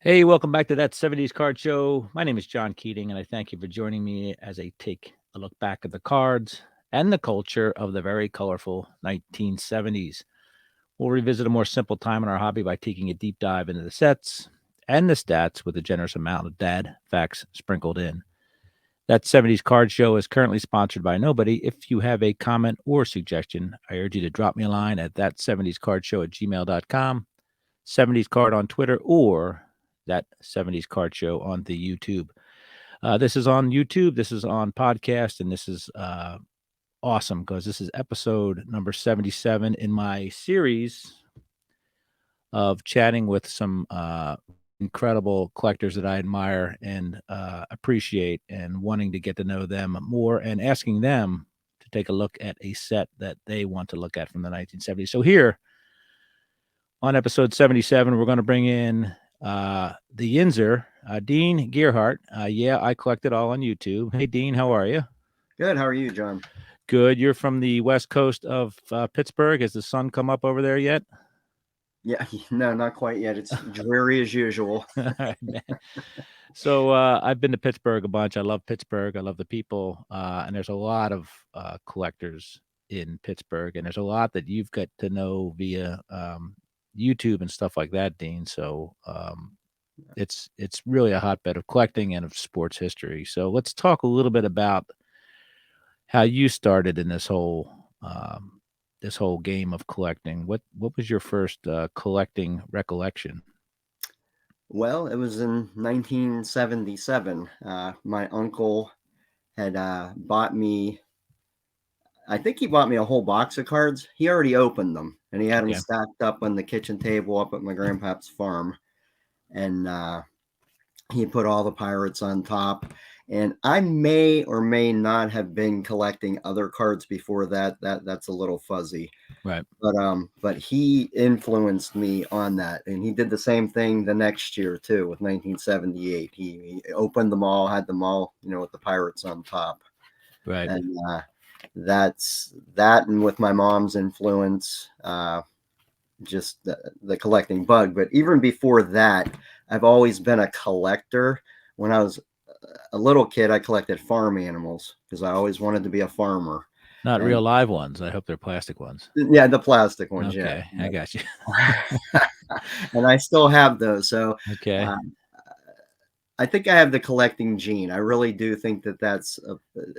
Hey, welcome back to That 70s Card Show. My name is John Keating, and I thank you for joining me as I take a look back at the cards and the culture of the very colorful 1970s. We'll revisit a more simple time in our hobby by taking a deep dive into the sets and the stats with a generous amount of dad facts sprinkled in. That 70s Card Show is currently sponsored by nobody. If you have a comment or suggestion, I urge you to drop me a line at that70scardshow at gmail.com, 70s Card on Twitter, or that 70s Card Show on the YouTube. This is on YouTube, this is on podcast, and this is awesome because this is episode number 77 in my series of chatting with some incredible collectors that I admire and appreciate, and wanting to get to know them more and asking them to take a look at a set that they want to look at from the 1970s. So here on episode 77, we're going to bring in the Yinzer, Dean Gearhart. Yeah, I collect it all on YouTube. Hey, Dean, how are you? Good. How are you, John? Good. You're from the west coast of Pittsburgh. Has the sun come up over there yet? Yeah, no, not quite yet. It's dreary as usual. All right, man. So I've been to Pittsburgh a bunch. I love Pittsburgh. I love the people. And there's a lot of collectors in Pittsburgh. And there's a lot that you've got to know via YouTube and stuff like that, Dean. So it's really a hotbed of collecting and of sports history. So let's talk a little bit about how you started in this whole game of collecting. What was your first collecting recollection? Well, it was in 1977. My uncle had bought me, I think he bought me a whole box of cards. He already opened them and he had them Okay. stacked up on the kitchen table up at my grandpa's farm. And he put all the pirates on top. And I may or may not have been collecting other cards before that. That's a little fuzzy. Right. But he influenced me on that, and he did the same thing the next year too with 1978. He opened them all, had them all, with the pirates on top, Right. and that's that. And with my mom's influence, just the collecting bug. But even before that, I've always been a collector. When I was a little kid, I collected farm animals because I always wanted to be a farmer. Not And real live ones. I hope they're plastic ones. yeah, the plastic ones, yeah. Okay, I got you. And I still have those. So Okay. uh, I think I have the collecting gene. I really do think that that's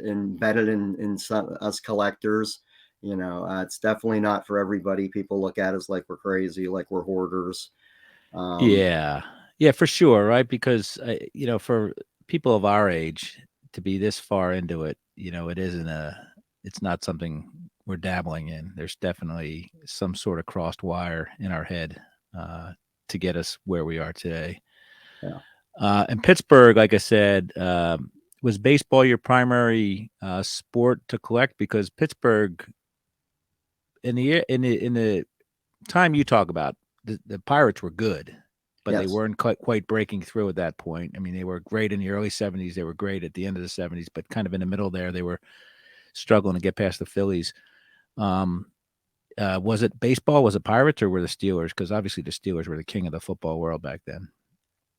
embedded in us collectors. It's definitely not for everybody. People look at us like we're crazy, like we're hoarders. Um, Yeah. Yeah, for sure, right? Because for people of our age to be this far into it, it's not something we're dabbling in. There's definitely some sort of crossed wire in our head to get us where we are today. yeah. In Pittsburgh, like I said, was baseball your primary sport to collect? Because Pittsburgh, in the time you talk about, the Pirates were good, but they Yes. weren't quite breaking through at that point. I mean, they were great in the early 70s. They were great at the end of the 70s, but kind of in the middle there, they were struggling to get past the Phillies. Um, was it baseball? Was it Pirates, or were the Steelers? Because obviously the Steelers were the king of the football world back then.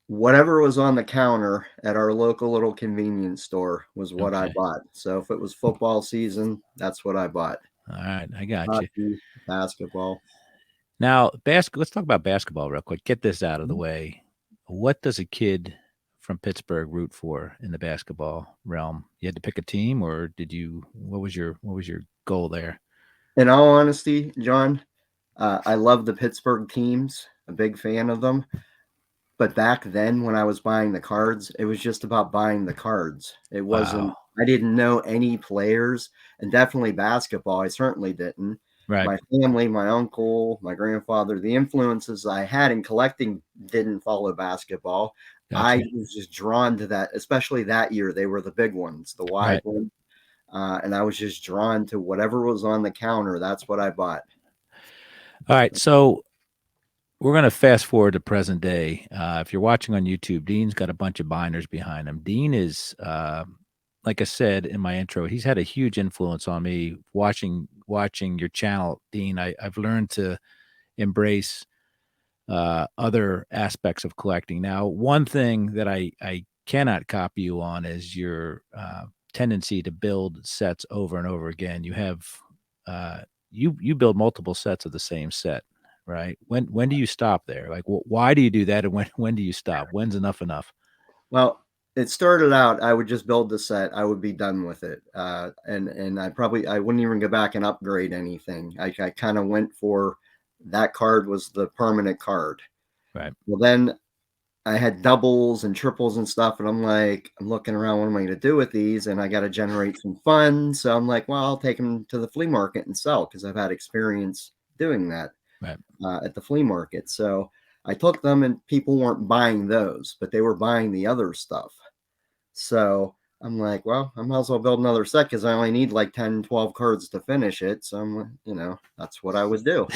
Whatever was on the counter at our local little convenience store was what I Okay. bought. So if it was football season, that's what I bought. All right. I got you. Hockey, basketball. Now, let's talk about basketball real quick. Get this out of the way. What does a kid from Pittsburgh root for in the basketball realm? You had to pick a team, or did you? What was your goal there? In all honesty, John, I love the Pittsburgh teams. A big fan of them. But back then, when I was buying the cards, it was just about buying the cards. It Wow. wasn't. I didn't know any players, and definitely basketball. I certainly didn't. Right. My family, my uncle, my grandfather, the influences I had in collecting didn't follow basketball. I Gotcha. was just drawn to that, especially that year. They were the big ones, the wide Right. ones. And I was just drawn to whatever was on the counter. That's what I bought. All right. So we're going to fast forward to present day. If you're watching on YouTube, Dean's got a bunch of binders behind him. Dean is, like I said in my intro, he's had a huge influence on me watching your channel, Dean. I've learned to embrace other aspects of collecting. Now, one thing that I cannot copy you on is your tendency to build sets over and over again. You have uh, you build multiple sets of the same set, right? When do you stop there? Like, why do you do that, and when do you stop? When's enough enough? Well, it started out, I would just build the set. I would be done with it, and I wouldn't even go back and upgrade anything. I kind of went for that card was the permanent card. Right, Well, then I had doubles and triples and stuff, and I'm like, I'm looking around, what am I going to do with these? And I got to generate some funds. So I'm like, well, I'll take them to the flea market and sell because I've had experience doing that right, at the flea market. So I took them, and people weren't buying those, but they were buying the other stuff. So I'm like, well, I might as well build another set because I only need like 10, 12 cards to finish it. So that's what I would do.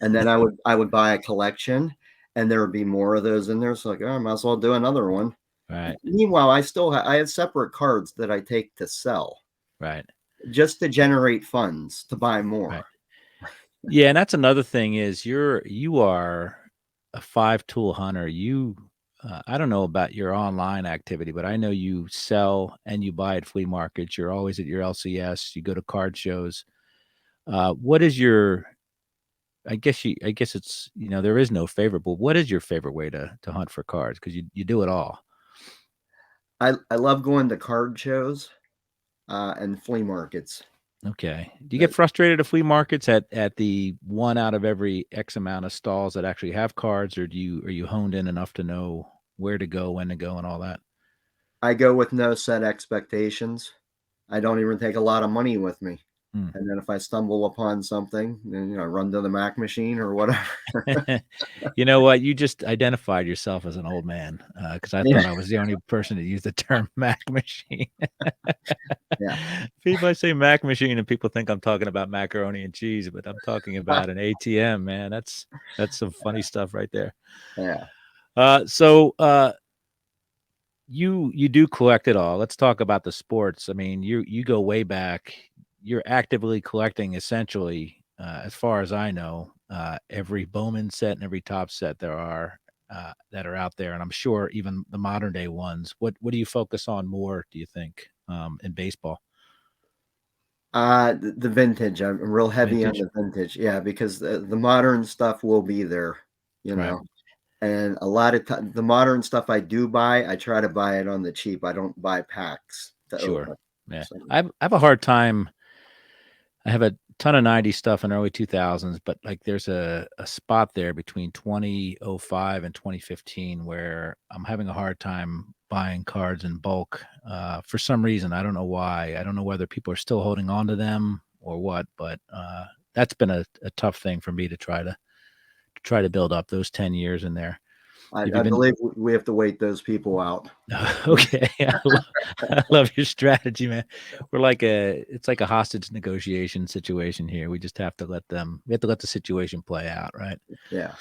And then I would buy a collection, and there would be more of those in there. So like, oh, I might as well do another one. right, Meanwhile, I have separate cards that I take to sell right, just to generate funds to buy more. right. Yeah, and that's another thing is you are a five tool hunter. I don't know about your online activity, but I know you sell and you buy at flea markets. You're always at your LCS. You go to card shows. What is your? I guess it's there is no favorite, but what is your favorite way to hunt for cards? Because you do it all. I love going to card shows and flea markets. Okay. Do you get That frustrated at flea markets at the one out of every X amount of stalls that actually have cards, or are you honed in enough to know where to go, when to go, and all that? I go with no set expectations. I don't even take a lot of money with me. Hmm. And then if I stumble upon something, then run to the Mac machine or whatever. You know what? You just identified yourself as an old man because I Yeah, thought I was the only person to use the term Mac machine. yeah, People I say Mac machine and people think I'm talking about macaroni and cheese, but I'm talking about an ATM, man. That's some funny stuff right there. yeah. So you do collect it all. Let's talk about the sports. I mean, you go way back. You're actively collecting essentially, as far as I know, every Bowman set and every top set there are that are out there, and I'm sure even the modern day ones. What do you focus on more? Do you think in baseball? The vintage. I'm real heavy on Vintage, the vintage. Yeah, because the modern stuff will be there, you right? know. And a lot of time, the modern stuff I do buy, I try to buy it on the cheap. I don't buy packs to Sure. open. Yeah, So I have a hard time. I have a ton of 90s stuff in early 2000s, but like there's a spot there between 2005 and 2015 where I'm having a hard time buying cards in bulk. For some reason, I don't know why. I don't know whether people are still holding on to them or what, but that's been a tough thing for me to try to build up those 10 years in there. Have you I been believe we have to wait those people out. okay? I love your strategy, man. It's like a hostage negotiation situation here. We have to let the situation play out, right? Yeah.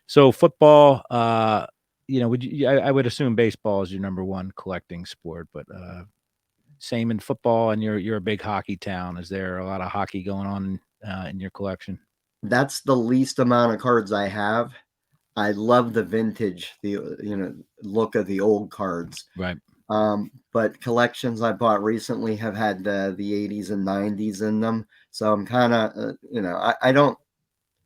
So football, I would assume baseball is your number one collecting sport, but same in football, and you're a big hockey town. Is there a lot of hockey going on in your collection? That's the least amount of cards I have. I love the vintage, look of the old cards. Right. But collections I bought recently have had the 80s and 90s in them. So I'm kind of, I don't,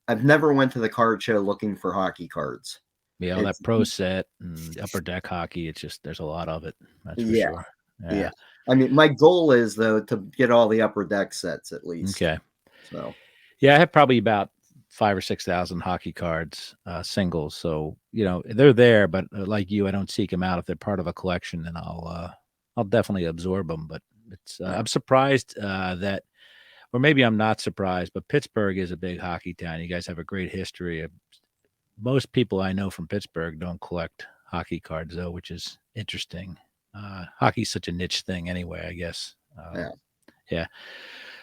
I've never went to the card show looking for hockey cards. Yeah, all It's, that pro set and upper deck hockey. It's just there's a lot of it. That's for yeah, sure. yeah. Yeah. I mean, my goal is though to get all the upper deck sets at least. Okay. So Yeah, I have probably about 5 or 6 thousand hockey cards, singles. So they're there, but like you, I don't seek them out. If they're part of a collection, then I'll definitely absorb them. But it's yeah, I'm surprised that, or maybe I'm not surprised, but Pittsburgh is a big hockey town. You guys have a great history. Most people I know from Pittsburgh don't collect hockey cards though, which is interesting. Hockey's such a niche thing anyway, I guess. yeah. Yeah.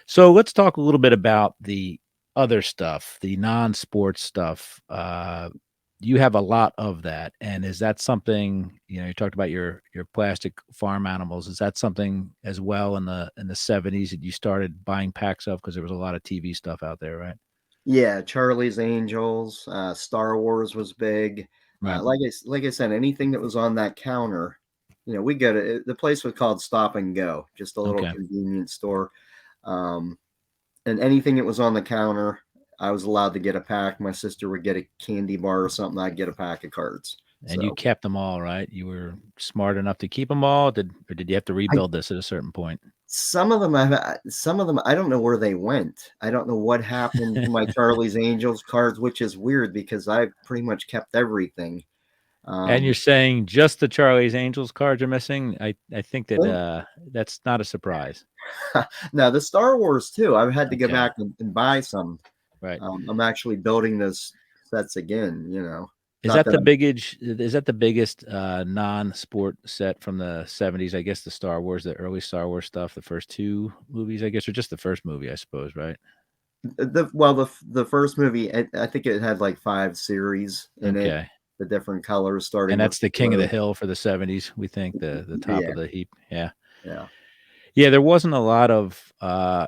So let's talk a little bit about the other stuff, the non-sports stuff. You have a lot of that, and is that something you talked about your plastic farm animals? Is that something as well in the '70s that you started buying packs of because there was a lot of TV stuff out there, right? Yeah, Charlie's Angels, Star Wars was big. Right. Like I said, anything that was on that counter, we go to the place was called Stop and Go, just a little Okay. convenience store. Um, and anything that was on the counter, I was allowed to get a pack. My sister would get a candy bar or something. I'd get a pack of cards. And you So kept them all, right? You were smart enough to keep them all. Did you have to I rebuild this at a certain point? some of them I don't know where they went. I don't know what happened to my Charlie's Angels cards, which is weird because I've pretty much kept everything. And you're Um, saying just the Charlie's Angels cards are missing? I think that that's not a surprise. now the Star Wars too. I've had to go Okay. back and buy some. Right. I'm actually building those sets again. Is Not that that the I'm biggest non-sport set from the 70s? I guess the Star Wars, the early Star Wars stuff, the first two movies, I guess, or just the first movie, I suppose, right? the first movie. I think it had like 5 series in it. Okay. The different colors, And starting with that's the King of the blue. Hill for the 70s, we think, the top Yeah, of the heap. Yeah. yeah. Yeah, there wasn't a lot of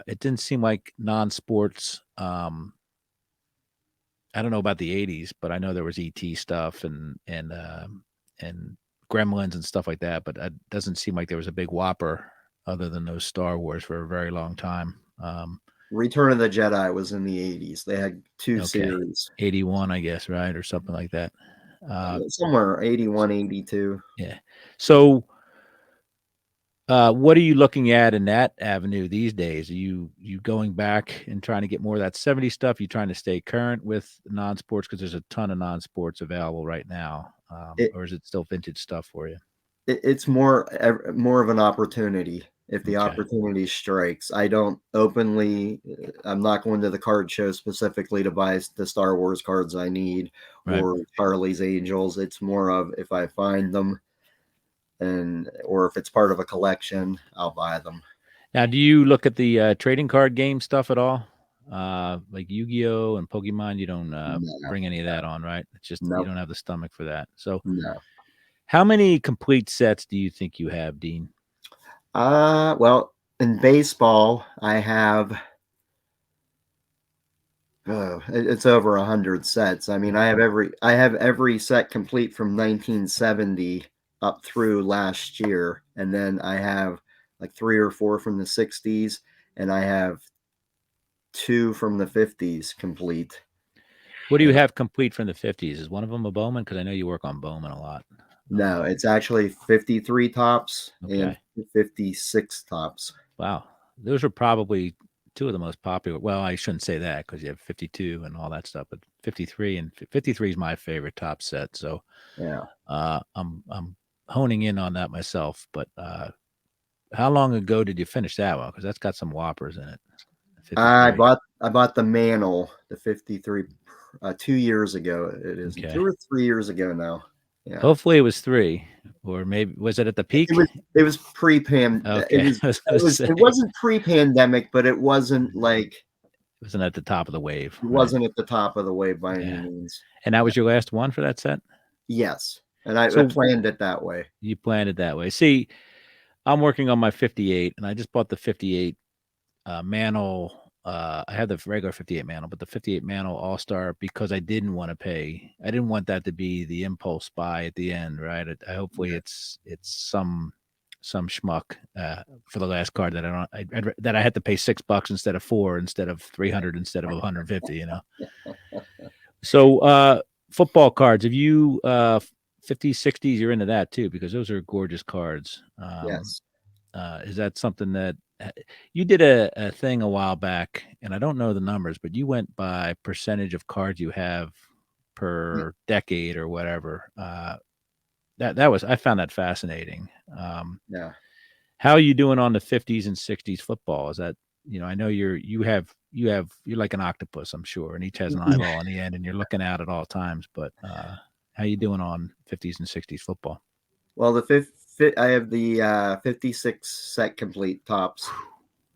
it didn't seem like non-sports I don't know about the 80s, but I know there was ET stuff and Gremlins and stuff like that, but it doesn't seem like there was a big whopper other than those Star Wars for a very long time. Return of the Jedi was in the 80s. They had two Okay. series, 81, I guess, right? Or something like that. somewhere 81, 82. Yeah. So, what are you looking at in that avenue these days? Are you going back and trying to get more of that 70s stuff? You trying to stay current with non-sports because there's a ton of non-sports available right now, It, or is it still vintage stuff for you? it's more of an opportunity. If the Okay, opportunity strikes, I don't openly. I'm not going to the card show specifically to buy the Star Wars cards I need right. or Charlie's Angels. It's more of if I find them and or if it's part of a collection, I'll buy them. Now, do you look at the trading card game stuff at all? Like Yu-Gi-Oh and Pokemon, you don't No, bring any of that on, right? It's just you no, don't have the stomach for that. So, no. how many complete sets do you think you have, Dean? Well, in baseball, I have it's over 100 sets. I mean, Wow. I have every set complete from 1970 up through last year, and then I have like 3 or 4 from the 60s, and I have 2 from the 50s complete. What do you And have complete from the 50s? Is one of them a Bowman? Because I know you work on Bowman a lot. no, it's actually 53 tops and Okay. 56 tops. Wow. Those are probably two of the most popular. Well, I shouldn't say that because you have 52 and all that stuff, but 53 and 53 is my favorite top set. So Yeah. I'm honing in on that myself. But how long ago did you finish that one? Because that's got some whoppers in it. 53. I bought the Mantle, the 53, 2 years ago. It is Okay. 2 or 3 years ago now. Yeah. Hopefully it was three, or maybe was it at the It peak? was it was pre-pan. Okay. I was going to It say, wasn't pre-pandemic, but it wasn't like wasn't at the top of the wave, it right? wasn't at the top of the wave by any Yeah. means. And that Yeah. was your last one for that set? Yes, and I So planned it that way. you planned it that way. See, I'm working on my 58, and I just bought the 58 Mantle. I had the regular 58 Mantle, but the 58 Mantle All Star because I didn't want to pay. I didn't want that to be the impulse buy at the end, right? Hopefully, Yeah. it's some schmuck for the last card that that I had to pay $6 instead of four, instead of 300, instead of 150. So football cards. Have you 50s, 60s? You're into that too because those are gorgeous cards. Yes. Is that something that you did a thing a while back, and I don't know the numbers, but you went by percentage of cards you have Yeah. per decade or whatever. That was I found that fascinating. Yeah. How are you doing on the 50s and 60s football? Is that I know you're like an octopus, I'm sure, and each has an eyeball on the end, and you're looking out at all times. But how you doing on 50s and 60s football? Well, I have the 56 set complete tops.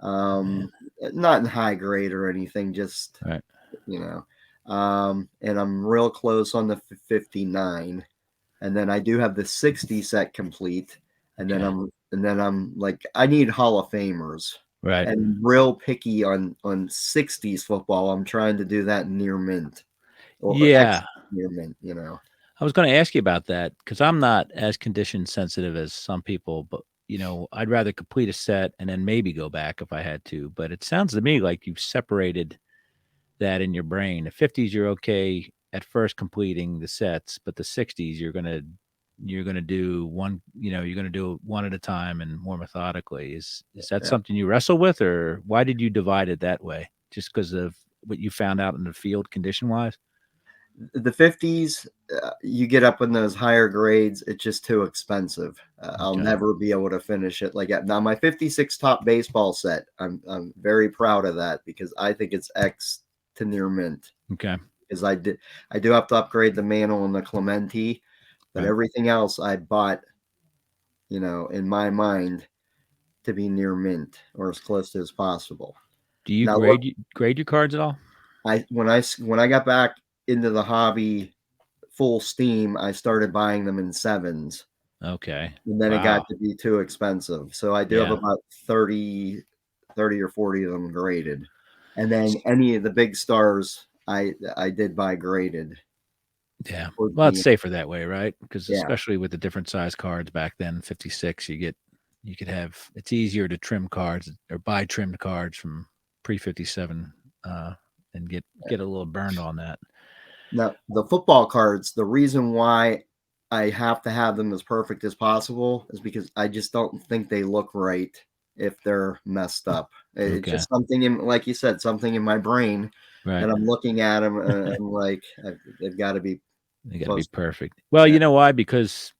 Man, Um, Not in high grade or anything, just right? you know. And I'm real close on the 59, and then I do have the 60 set complete, Okay, and then I'm like I need Hall of Famers. Right. and real picky on 60s football. I'm trying to do that near mint or ex Yeah. near mint, you know. I was going to ask you about that because I'm not as condition sensitive as some people, but I'd rather complete a set and then maybe go back if I had to. But it sounds to me like you've separated that in your brain. The 50s, you're okay at first completing the sets, but the 60s, you're gonna do one. You're gonna do it one at a time and more methodically. Is that Yeah. something you wrestle with, or why did you divide it that way? Just because of what you found out in the field, condition wise? The 50s, you get up in those higher grades, it's just too expensive. I'll Okay. never be able to finish it like that. Now, my 56 top baseball set, I'm very proud of that because I think it's X to near mint. Okay. Because I do have to upgrade the mantle and the Clementi, but Right. everything else I bought, in my mind to be near mint or as close to as possible. Do you Now, look, grade your cards at all? when I got back into the hobby full steam, I started buying them in sevens, Okay. and then it got Wow. to be too expensive. So I do have Yeah. about 30 or 40 of them graded. And then any of the big stars I did buy graded Yeah. towards Well, it's the safer that way, right? Because yeah. especially with the different size cards back then, 56, you could have it's easier to trim cards or buy trimmed cards from pre 57 uh and get a little burned on that. Now, the football cards, the reason why I have to have them as perfect as possible is because I just don't think they look right if they're messed up. It's Okay. just something in, like you said, something in my brain Right. that I'm looking at them and like they've got to be They got to be close. perfect. Well, Yeah, you know why? Because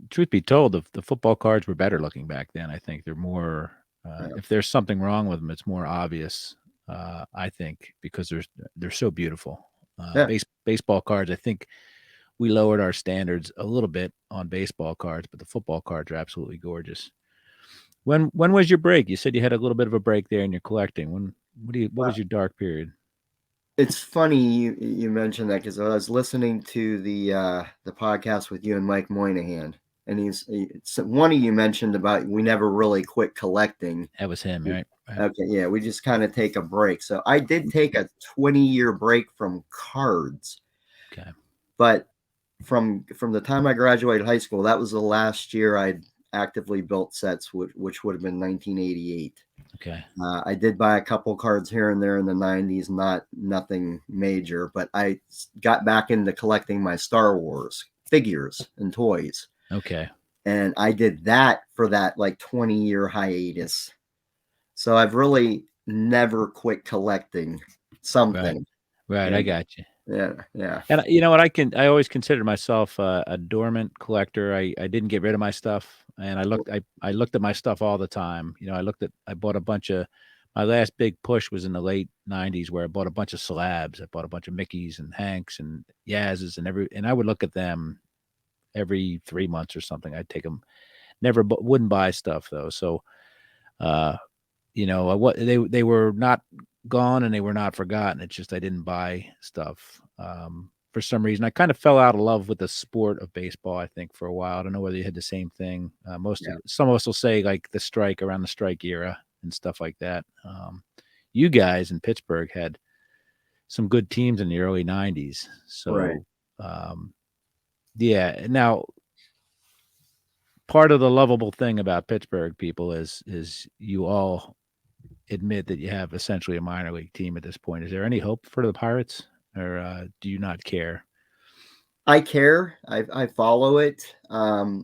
truth be told, the football cards were better looking back then. I think they're more. yeah, If there's something wrong with them, it's more obvious. I think because they're so beautiful. yeah. Baseball cards. I think we lowered our standards a little bit on baseball cards, but the football cards are absolutely gorgeous. When was your break? You said you had a little bit of a break there in your collecting. What Well, was your dark period? it's funny you mentioned that because I was listening to the podcast with you and Mike Moynihan, and one of you mentioned about we never really quit collecting. That was him, right? Right. Okay, yeah, we just kind of take a break. So I did take a 20-year break from cards, Okay. but from the time I graduated high school, that was the last year I'd actively built sets, which would have been 1988. Okay. I did buy a couple cards here and there in the 90s, nothing major, but I got back into collecting my Star Wars figures and toys. Okay. And I did that for that like 20-year hiatus. So I've really never quit collecting Right. something. Right. I And got you. yeah, yeah, And you know what? I always considered myself a dormant collector. I didn't get rid of my stuff, and I looked at my stuff all the time. I bought a bunch of. My last big push was in the late '90s, where I bought a bunch of slabs. I bought a bunch of Mickeys and Hanks and Yaz's and I would look at them every 3 months or something. I'd take them. Wouldn't buy stuff though. So, uh, what they were not gone and they were not forgotten. It's just I didn't buy stuff for some reason. I kind of fell out of love with the sport of baseball. I think for a while. I don't know whether you had the same thing. yeah, Some of us will say like the strike around the strike era and stuff like that. You guys in Pittsburgh had some good teams in the early '90s. right. So yeah. Now part of the lovable thing about Pittsburgh people is you all admit that you have essentially a minor league team at this point. Is there any hope for the Pirates, or do you not care? I care. I follow it. To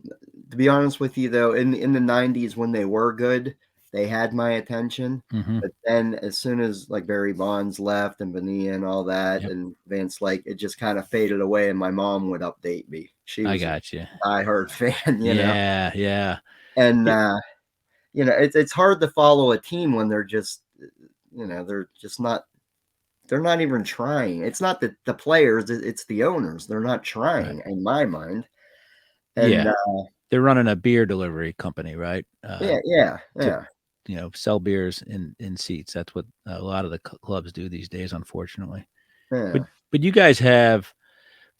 be honest with you, though, in the '90s when they were good, they had my attention. Hmm. But then, as soon as like Barry Bonds left and Bonilla and all that, Yep, and Vince, like it just kind of faded away. And my mom would update me. She I was a got you. diehard fan, Yeah, yeah, and it, it's hard to follow a team when they're just not. They're not even trying. It's not the players; it's the owners. They're not right. trying, in my mind. And Yeah, they're running a beer delivery company, right? yeah, yeah, To yeah, sell beers in seats. That's what a lot of the clubs do these days, unfortunately. But yeah. but you guys have,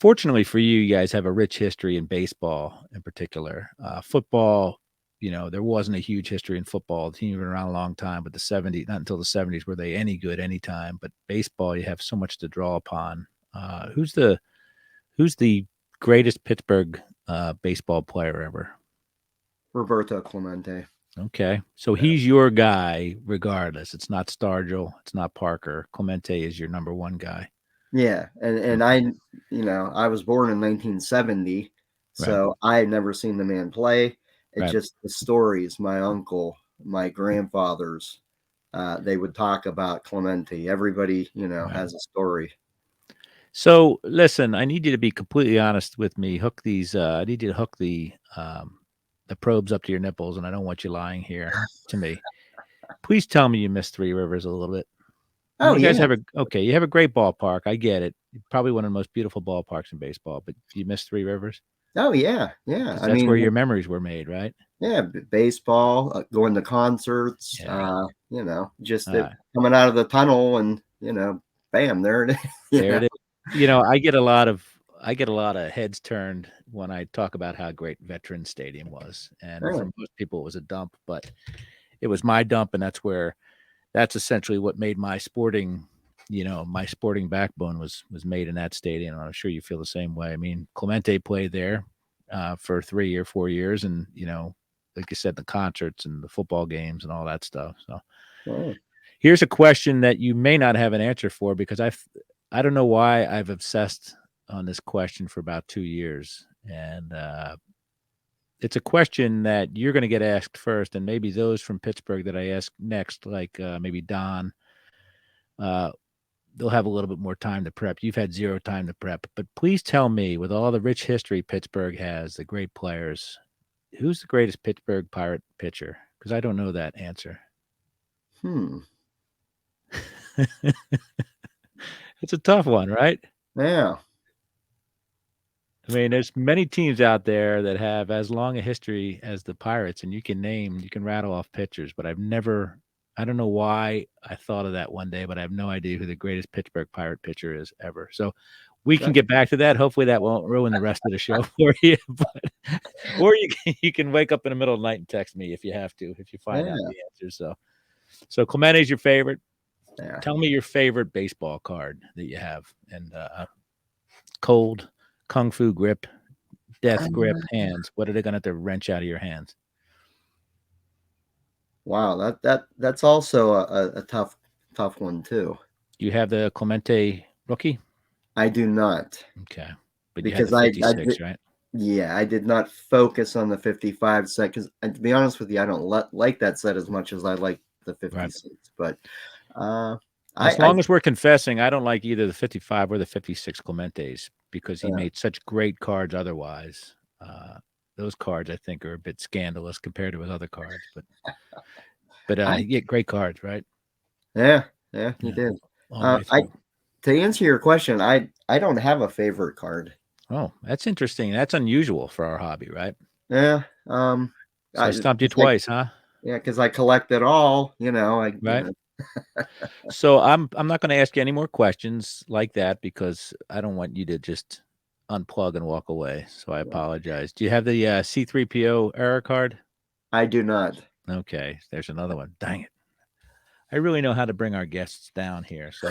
fortunately for you, you guys have a rich history in baseball, in particular. Football. there wasn't a huge history in football. The team had been around a long time, but the 70s, not until the 70s, were they any good anytime. But baseball, you have so much to draw upon. Who's the greatest Pittsburgh baseball player ever? Roberto Clemente. Okay, so Yeah. he's your guy regardless. It's not Stargell, it's not Parker. Clemente is your number one guy. Yeah, and Okay, I was born in 1970, right, so I had never seen the man play. It right, just the stories my uncle, my grandfathers, they would talk about Clemente. Everybody, right. has a story. So listen, I need you to be completely honest with me. I need you to hook the probes up to your nipples, and I don't want you lying here to me. Please tell me you miss Three Rivers a little bit. I Oh mean, you guys yeah, you have a great ballpark. I get it. Probably one of the most beautiful ballparks in baseball, but do you miss Three Rivers? oh yeah, yeah. Because I that's where mean, your memories were made, right? yeah, baseball, going to concerts, Yeah. just Uh, coming out of the tunnel and bam, there it is. there it is. I get a lot of heads turned when I talk about how great Veterans Stadium was, and Yeah, for most people, it was a dump, but it was my dump, and that's essentially what made my sporting backbone was made in that stadium. I'm sure you feel the same way. I mean, Clemente played there for 3 or 4 years, and like you said, the concerts and the football games and all that stuff. So yeah. here's a question that you may not have an answer for because I don't know why I've obsessed on this question for about 2 years, and it's a question that you're going to get asked first, and maybe those from Pittsburgh that I ask next, like maybe Don, uh, they'll have a little bit more time to prep. You've had zero time to prep, but please tell me, with all the rich history Pittsburgh has, the great players, who's the greatest Pittsburgh Pirate pitcher? Because I don't know that answer. Hmm. It's a tough one, right? Yeah. I mean, there's many teams out there that have as long a history as the Pirates, and you can rattle off pitchers, but I don't know why I thought of that one day, but I have no idea who the greatest Pittsburgh Pirate pitcher is ever. So we can That, get back to that. Hopefully that won't ruin the rest of the show for you. Or you can wake up in the middle of the night and text me if you have to, if you find out yeah. the answer. So Clemente's your favorite. Yeah. Tell me your favorite baseball card that you have. And cold, kung fu grip, death grip hands. What are they gonna have to wrench out of your hands? Wow. That's also a tough one too. You have the Clemente rookie? I do not Okay. But you had the because I 56, did. right? Yeah, I did not focus on the 55 set because, to be honest with you, I don't like that set as much as I like the Right. 56. But uh, As I long as we're confessing, I don't like either the 55 or the 56 Clementes because he uh, made such great cards otherwise. Those cards, I think, are a bit scandalous compared to his other cards, but I he get great cards, right? yeah, he Yeah, did. all the way I through. To answer your question, I don't have a favorite card. Oh, that's interesting. That's unusual for our hobby, right? Yeah, So I I stumped you 'cause I twice, huh? yeah, because I collect it all. Right. So I'm not going to ask you any more questions like that because I don't want you to just unplug and walk away. So I apologize. Do you have the C3PO error card? I do not. Okay, there's another one. Dang it. I really know how to bring our guests down here. So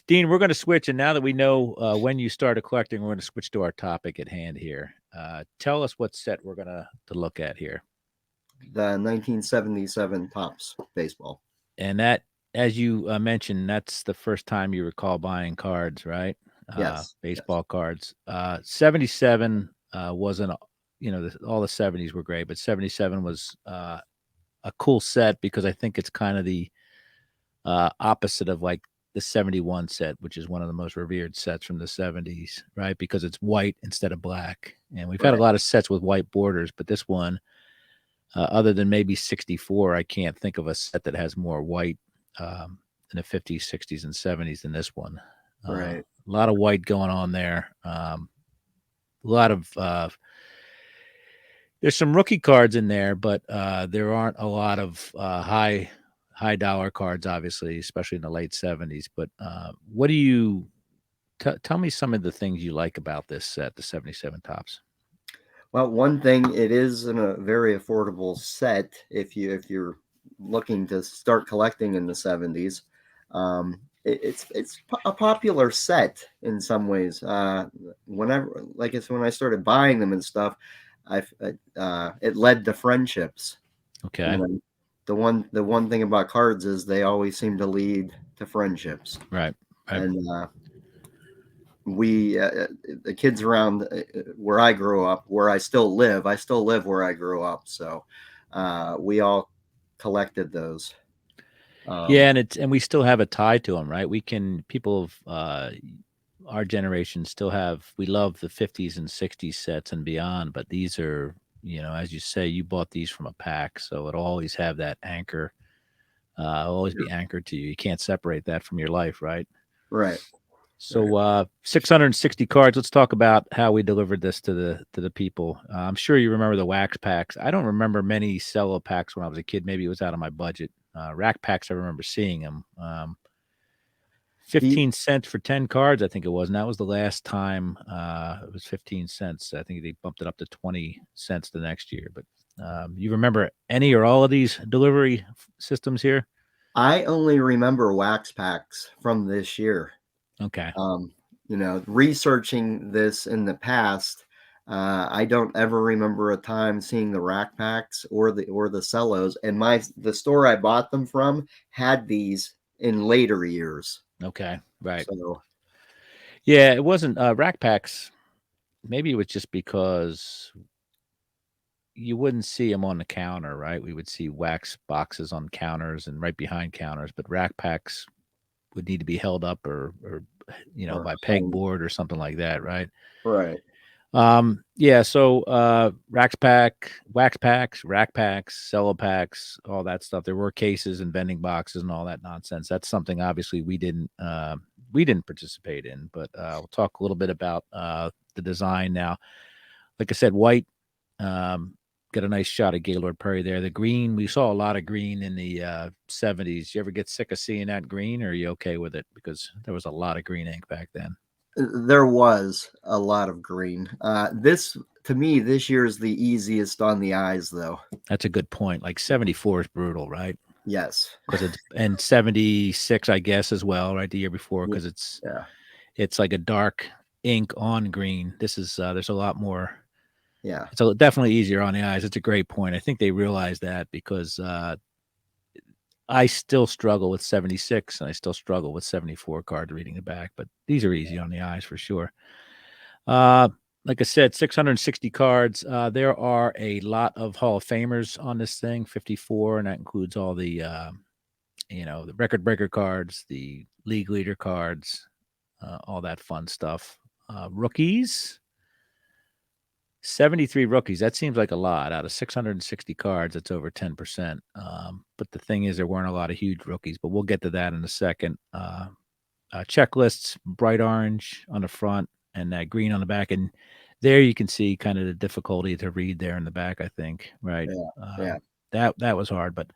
Dean, we're gonna switch, and now that we know when you started collecting, we're gonna switch to our topic at hand here. Tell us what set we're gonna to look at here, The 1977 Tops baseball. and that, as you mentioned, that's the first time you recall buying cards, right? Yes, yes, Baseball cards. 77 wasn't, all the 70s were great, but 77 was a cool set because I think it's kind of the opposite of like the 71 set, which is one of the most revered sets from the 70s, right? Because it's white instead of black. And we've had a right, lot of sets with white borders, but this one, other than maybe 64, I can't think of a set that has more white in the 50s, 60s, and 70s than this one. A right. lot of white going on there. A lot of there's some rookie cards in there, but there aren't a lot of high dollar cards, obviously, especially in the late 70s. But what do you tell me some of the things you like about this set, the 77 tops? Well, one thing, it is in a very affordable set if you're looking to start collecting in the 70s. It's a popular set in some ways. Whenever, like it's when I started buying them and stuff, I it led to friendships. You Okay. know, the one thing about cards is they always seem to lead to friendships, Right. Right. and we the kids around where I grew up, where I still live where I grew up. So we all collected those. Yeah, Um, and we still have a tie to them, right? We can people of our generation still have we love the 50s and 60s sets and beyond, but these are, as you say, you bought these from a pack, so it'll always have that anchor. It'll always be anchored to you. You can't separate that from your life, right? right, right. So 660 cards. Let's talk about how we delivered this to the people. I'm sure you remember the wax packs. I don't remember many cello packs when I was a kid. Maybe it was out of my budget. Rack packs, I remember seeing them. The 15 cents for 10 cards, I think it was. And that was the last time it was 15 cents. I think they bumped it up to 20 cents the next year. But you remember any or all of these delivery systems here? I only remember wax packs from this year. Okay. Um, researching this in the past, I don't ever remember a time seeing the rack packs or the cellos. And the store I bought them from had these in later years. Okay. Right. So Yeah, it wasn't rack packs. Maybe it was just because you wouldn't see them on the counter, right? We would see wax boxes on counters and right behind counters, but rack packs would need to be held up or or by hung, pegboard or something like that, right? right. Yeah, so wax packs, rack packs, cello packs, all that stuff. There were cases and vending boxes and all that nonsense. That's something obviously we didn't participate in, but we'll talk a little bit about the design now. Like I said, white. Got a nice shot of Gaylord Perry there. The green, we saw a lot of green in the 70s. You ever get sick of seeing that green, or are you okay with it? Because there was a lot of green ink back then. There was a lot of green. This to me, this year is the easiest on the eyes, though. That's a good point. Like 74 is brutal, right? Yes. Because it's and 76, I guess, as well, right? The year before, Yeah. because it's Yeah. it's like a dark ink on green. This is there's a lot more. Yeah. It's definitely easier on the eyes. It's a great point. I think they realize that because I still struggle with 76 and I still struggle with 74 cards reading the back, but these are easy on the eyes for sure. Uh, like I said, 660 cards. There are a lot of Hall of Famers on this thing, 54, and that includes all the record breaker cards, the league leader cards, all that fun stuff. Rookies, 73 rookies. That seems like a lot out of 660 cards. That's over 10%. But the thing is, there weren't a lot of huge rookies, but we'll get to that in a second. Checklists, bright orange on the front and that green on the back. And there you can see kind of the difficulty to read there in the back, I think, right? Yeah. Yeah. That was hard, but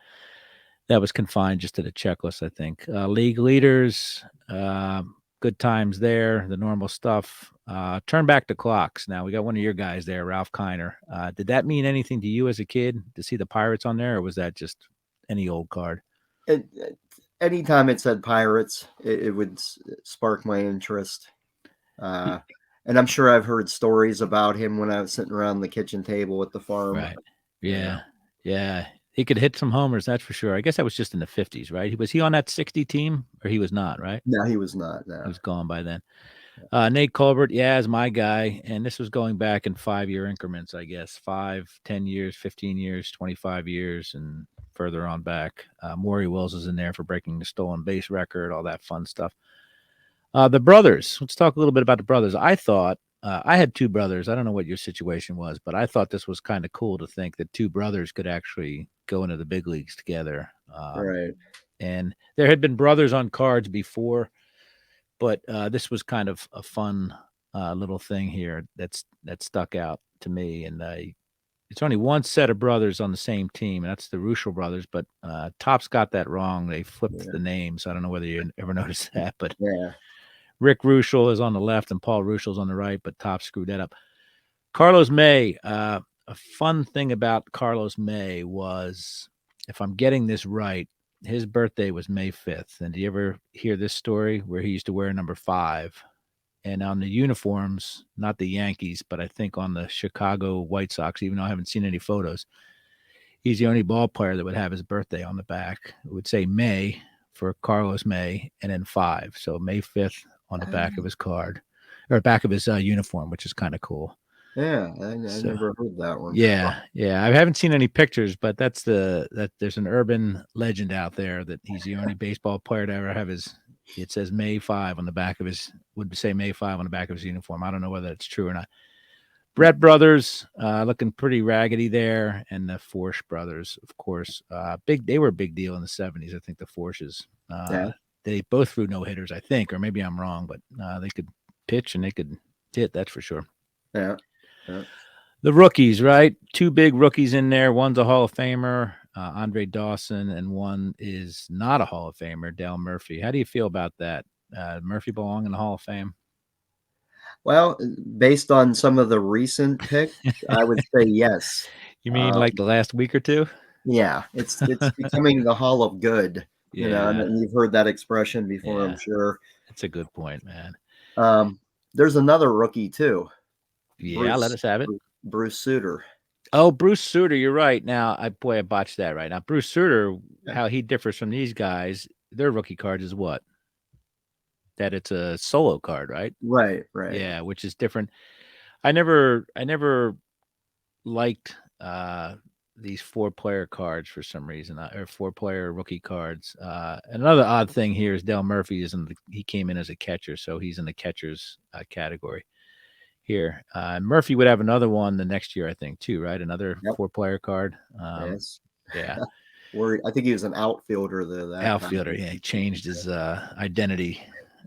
that was confined just to the checklist, I think. League leaders, good times there, the normal stuff. Turn back the clocks. Now we got one of your guys there, Ralph Kiner. Did that mean anything to you as a kid to see the Pirates on there, or was that just any old card? Anytime it said pirates, it would spark my interest. Y- Uh, and I'm sure I've heard stories about him when I was sitting around the kitchen table at the farm. Right. Yeah. Yeah. Yeah. He could hit some homers, that's for sure. I guess that was just in the 50s, right? Was he on that 60 team or he was not, right? No, he was not. He No. was gone by then. Nate Colbert, yeah, is my guy. And this was going back in 5 year increments, I guess 5, 10 years, 15 years, 25 years, and further on back. Maury Wills is in there for breaking the stolen base record, all that fun stuff. The brothers, let's talk a little bit about the brothers. I thought I had two brothers. I don't know what your situation was, but I thought this was kind of cool to think that two brothers could actually go into the big leagues together. Right. And there had been brothers on cards before, but this was kind of a fun little thing here that stuck out to me. And it's only one set of brothers on the same team, and that's the Ruschel brothers. But Topps got that wrong. They flipped Yeah. the names. I don't know whether you ever noticed that, but Yeah. Rick Ruschel is on the left and Paul Ruschel's on the right, but Topps screwed that up. Carlos May. A fun thing about Carlos May was, if I'm getting this right, his birthday was May 5th. And do you ever hear this story where he used to wear number 5? And on the uniforms, not the Yankees, but I think on the Chicago White Sox, even though I haven't seen any photos, he's the only ball player that would have his birthday on the back. It would say May for Carlos May and then 5. So May 5th on the back of his card or back of his uniform, which is kind of cool. Yeah, I So never heard that one. yeah. I haven't seen any pictures, but that there's an urban legend out there that he's the only baseball player to ever have his. It says May 5 on the back of his. Would say May 5 on the back of his uniform. I don't know whether it's true or not. Brett brothers looking pretty raggedy there, and the Forsch brothers, of course, big. They were a big deal in the '70s. I think the Forsches. Yeah, They both threw no hitters, I think, or maybe I'm wrong, but they could pitch and they could hit. That's for sure. yeah, yeah. The rookies, right? Two big rookies in there. One's a Hall of Famer, Andre Dawson, and one is not a Hall of Famer, Dale Murphy. How do you feel about that? Murphy belong in the Hall of Fame? Well, based on some of the recent picks, I would say yes. You mean Um, like the last week or two? yeah, it's becoming the Hall of Good, Yeah, and you've heard that expression before, I'm yeah. sure. That's a good point, man. Um, there's another rookie too, Yeah, let Bruce us have it. Bruce Sutter. Oh, Bruce Sutter, you're right. Now, I botched that right. Now, Bruce Sutter, Yeah. how he differs from these guys, their rookie card is what? That it's a solo card, right? Right, right. Yeah, which is different. I never liked these 4-player cards for some reason, or 4-player rookie cards. Another odd thing here is Dale Murphy he came in as a catcher, so he's in the catchers category here. Murphy would have another one the next year, I think, too, right? Another Yep. 4-player card. Yes. Yeah, I think he was an outfielder though that time. outfielder. Yeah, he changed his identity.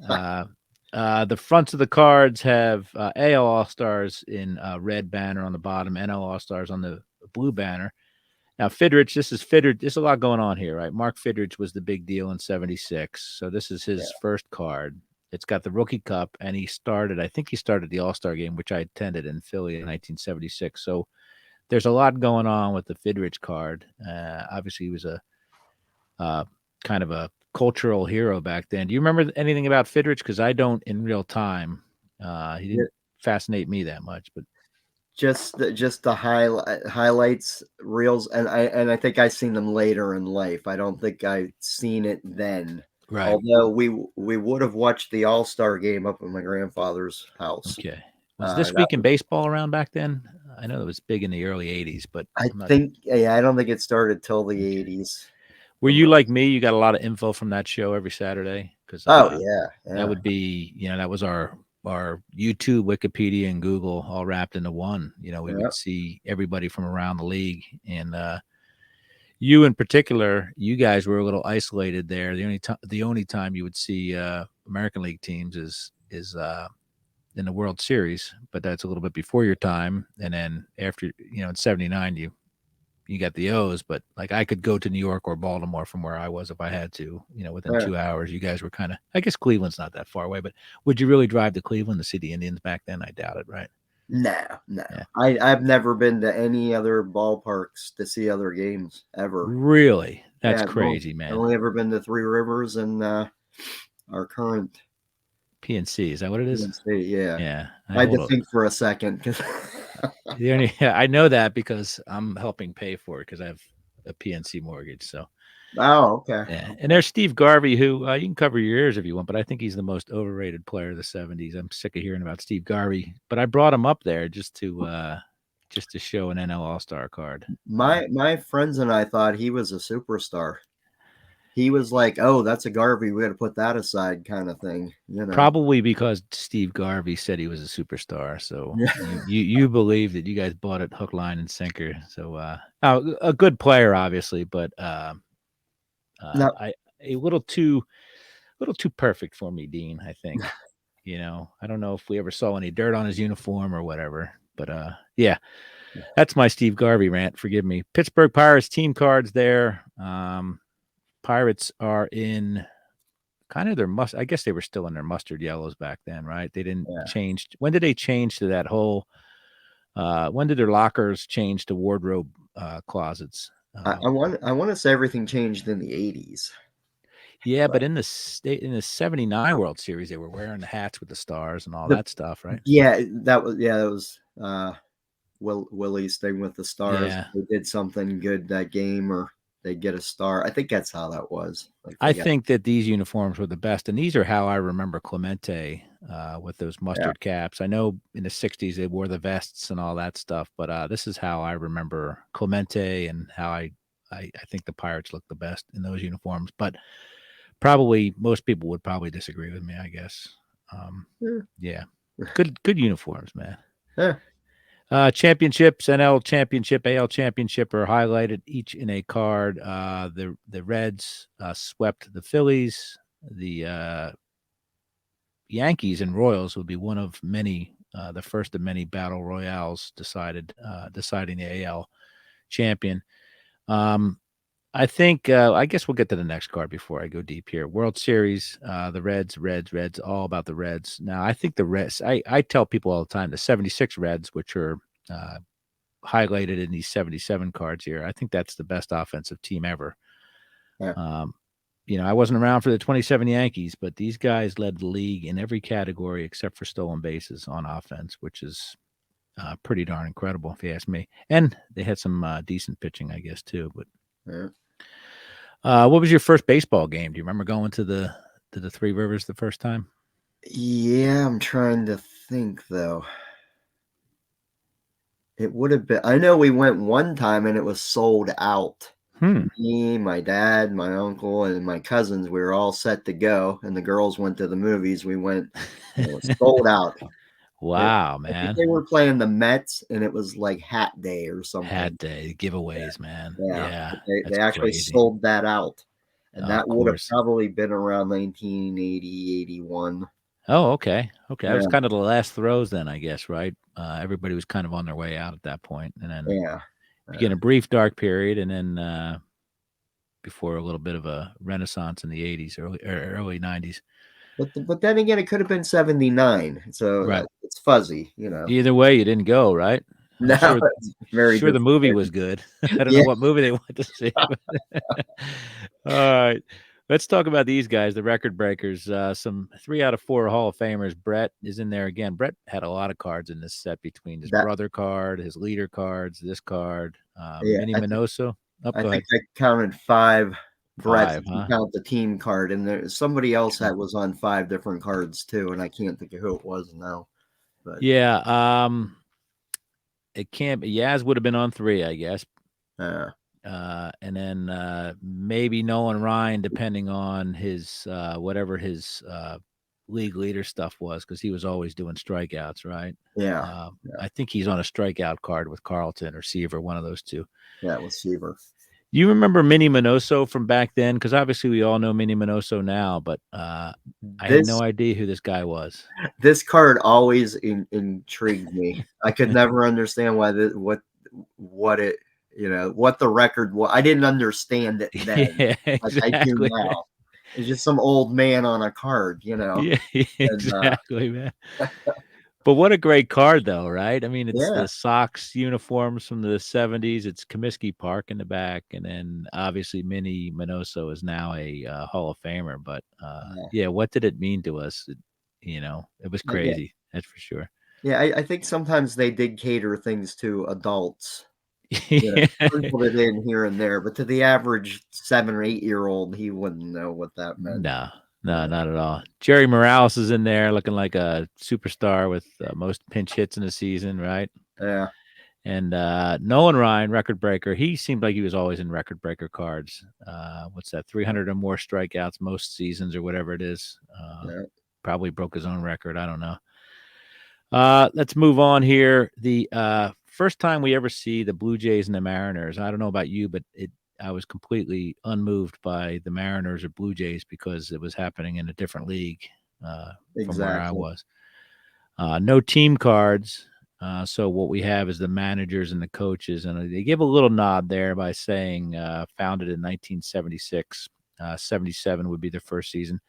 Uh, the fronts of the cards have AL All Stars in red banner on the bottom, NL All Stars on the blue banner. Now, Fidrich, this is Fidrich. There's a lot going on here, right? Mark Fidrich was the big deal in '76. So this is Yeah. his first card. It's got the Rookie Cup, and I think he started the All Star game, which I attended in Philly in 1976. So there's a lot going on with the Fidrich card. Obviously, he was a uh, kind of a cultural hero back then. Do you remember anything about Fidrich? Because I don't in real time. He Yeah. didn't fascinate me that much, but Just the highlights reels, and I think I seen them later in life. I don't think I seen it then. right. Although we would have watched the All-Star game up at my grandfather's house. Okay. Was This That Week in Baseball around back then? I know it was big in the early '80s, but I I'm not. think, yeah, I don't think it started till the Okay. 80s. Were you like me? You got a lot of info from that show every Saturday? Because Oh yeah, that yeah, would be, that was our YouTube, Wikipedia, and Google all wrapped into one. We yeah. would see everybody from around the league, and you in particular, you guys were a little isolated there. The only time you would see American League teams is in the World Series, but that's a little bit before your time. And then after, in '79, you got the O's, but like I could go to New York or Baltimore from where I was if I had to, within Yeah. 2 hours. You guys were kind of, I guess Cleveland's not that far away, but would you really drive to Cleveland to see the Indians back then? I doubt it, right? No, no. Yeah. I've never been to any other ballparks to see other games ever. Really? That's Yeah, crazy, I've man. only ever been to Three Rivers and our current PNC, is that what it is? PNC. Yeah, Yeah. I I had hold to a, think for a second because the only, yeah, I know that because I'm helping pay for it because I have a PNC mortgage. So, oh, okay. yeah, and there's Steve Garvey, who you can cover your ears if you want, but I think he's the most overrated player of the '70s. I'm sick of hearing about Steve Garvey, but I brought him up there just to show an NL All Star card. My friends and I thought he was a superstar. He was like, "Oh, that's a Garvey. We got to put that aside," kind of thing. Probably because Steve Garvey said he was a superstar, so Yeah. you believe that you guys bought it hook, line, and sinker. So now a good player, obviously, but No, I a little too perfect for me, Dean. I think. I don't know if we ever saw any dirt on his uniform or whatever, but yeah, that's my Steve Garvey rant. Forgive me. Pittsburgh Pirates team cards there. Pirates are in kind of their I guess they were still in their mustard yellows back then, right? They didn't yeah. change. When did they change to that whole When did their lockers change to wardrobe closets? I want to say everything changed in the 80s. Yeah, But but in the '79 World Series, they were wearing the hats with the stars and all the that stuff, right? that was Willie's thing with the stars. Yeah, They did something good that game, or they get a star. I think that's how that was. Like I they got think that these uniforms were the best, and these are how I remember Clemente with those yeah. mustard caps. I know in the '60s they wore the vests and all that stuff, but this is how I remember Clemente and how I think the Pirates look the best in those uniforms. But probably most people would probably disagree with me, I guess. Um, Yeah. yeah, good uniforms, man. Yeah. Championships, NL championship, AL championship are highlighted each in a card. The Reds swept the Phillies. The Yankees and Royals would be one of many, the first of many battle royales deciding the AL champion. Um, I think I guess we'll get to the next card before I go deep here. World Series, the Reds, all about the Reds. Now I think the Reds. I tell people all the time the '76 Reds, which are uh, highlighted in these 77 cards here. I think that's the best offensive team ever. Yeah. Um, I wasn't around for the 27 Yankees, but these guys led the league in every category except for stolen bases on offense, which is pretty darn incredible, if you ask me. And they had some decent pitching, I guess, too. But Yeah. what was your first baseball game? Do you remember going to the Three Rivers the first time? Yeah, I'm trying to think though. It would have been. I know we went one time and it was sold out. Hmm. Me, my dad, my uncle, and my cousins, we were all set to go, and the girls went to the movies. We went, and it was sold out. Wow, I think man. they were playing the Mets, and it was like Hat Day or something. Hat day giveaways, man. Yeah, Yeah, but they that's actually crazy. sold that out, and Oh, of that would have course. probably been around 1980, 81. Oh, okay. Okay. That was Yeah, kind of the last throws then, I guess, right? Everybody was kind of on their way out at that point, and then yeah. began a brief dark period, and then before a little bit of a renaissance in the '80s, early '90s. But then again, it could have been 79, so Right. it's fuzzy, you know. Either way, you didn't go, right? I'm No, sure. it's very Sure, the movie was disappointing. good. I don't know Yeah, what movie they went to see. All right. Let's talk about these guys, the record breakers. Some 3 out of 4 Hall of Famers. Brett is in there again. Brett had a lot of cards in this set between his that brother card, his leader cards, this card, yeah. Minnie Minoso. Oh, I go think ahead. I counted 5 Bretts 5, if you huh? count the team card, and there's somebody else Sure. that was on 5 different cards too, and I can't think of who it was now. But Yeah. It can't be. Yaz would have been on 3, I guess. uh, And then maybe Nolan Ryan, depending on his whatever his league leader stuff was, because he was always doing strikeouts, right? yeah, yeah, I think he's on a strikeout card with Carlton or Seaver, one of those two. yeah, it was Seaver. You remember Minnie Minoso from back then? Because obviously we all know Minnie Minoso now, but I had no This idea who this guy was. this card always intrigued me. I could never understand why what it what the record was. I didn't understand it then, Yeah, like I do exactly. now. It's just some old man on a card, Yeah, and exactly, man. But what a great card, though, right? I mean, it's yeah, the Sox uniforms from the '70s. It's Comiskey Park in the back, and then obviously Minnie Minoso is now a Hall of Famer. But yeah, yeah, what did it mean to us? It was yeah. crazy. That's for sure. Yeah, I think sometimes they did cater things to adults, sprinkled it in here and there, but to the average 7 or 8-year-old, he wouldn't know what that meant. No, no, Yeah, not at all. Jerry Morales is in there, looking like a superstar with most pinch hits in the season, right? yeah, And Nolan Ryan, record breaker, he seemed like he was always in record breaker cards. What's that? 300 or more strikeouts most seasons, or whatever it is. yeah. Probably broke his own record. I don't know. Let's move on here. The first time we ever see the Blue Jays and the Mariners. I don't know about you, but I was completely unmoved by the Mariners or Blue Jays because it was happening in a different league from where I Exactly. was. No team cards. So what we have is the managers and the coaches, and they give a little nod there by saying founded in 1976. 77 would be their first season.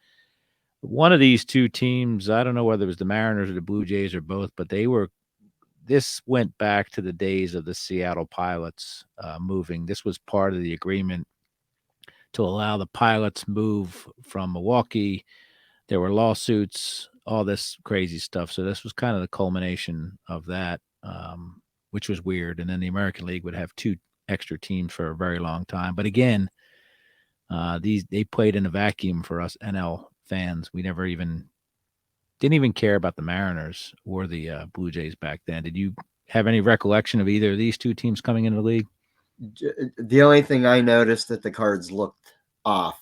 One of these two teams, I don't know whether it was the Mariners or the Blue Jays or both, but this went back to the days of the Seattle Pilots moving. This was part of the agreement to allow the Pilots move from Milwaukee. There were lawsuits, all this crazy stuff. So this was kind of the culmination of that, which was weird. And then the American League would have two extra teams for a very long time. But again, they played in a vacuum for us NL fans. We never even didn't even care about the Mariners or the Blue Jays back then. Did you have any recollection of either of these two teams coming into the league? The only thing I noticed that the cards looked off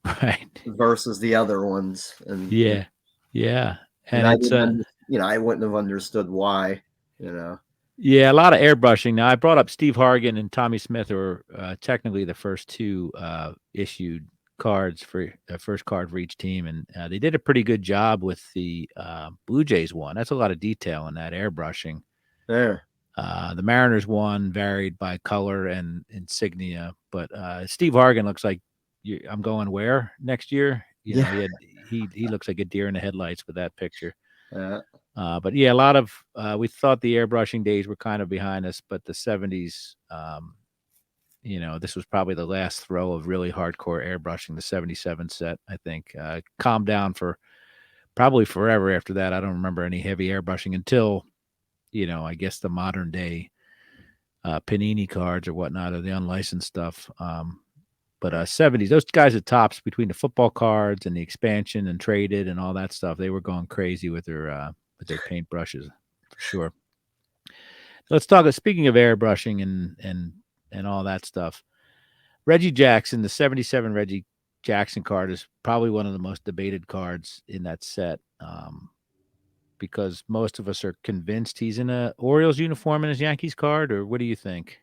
Right. versus the other ones, Yeah. Yeah. and And I it's didn't, I wouldn't have understood why, you know. yeah, a lot of airbrushing. Now, I brought up Steve Hargan and Tommy Smith, who are technically the first two issued cards for first card for each team, and they did a pretty good job with the Blue Jays one. That's a lot of detail in that airbrushing. Yeah, The Mariners one varied by color and insignia, but Steve Hargan looks like I'm going where next year. You know, yeah, he looks like a deer in the headlights with that picture. yeah. But yeah, a lot of we thought the airbrushing days were kind of behind us, but the '70s, this was probably the last throw of really hardcore airbrushing. The '77 set, I think, calmed down for probably forever after that. I don't remember any heavy airbrushing until I guess the modern day Panini cards or whatnot, or the unlicensed stuff. But '70s, those guys at tops between the football cards and the expansion and traded and all that stuff, they were going crazy with their paintbrushes for sure. Let's talk. Speaking of airbrushing and all that stuff, Reggie Jackson, the '77 Reggie Jackson card is probably one of the most debated cards in that set. Because most of us are convinced he's in a Orioles uniform in his Yankees card, or what do you think?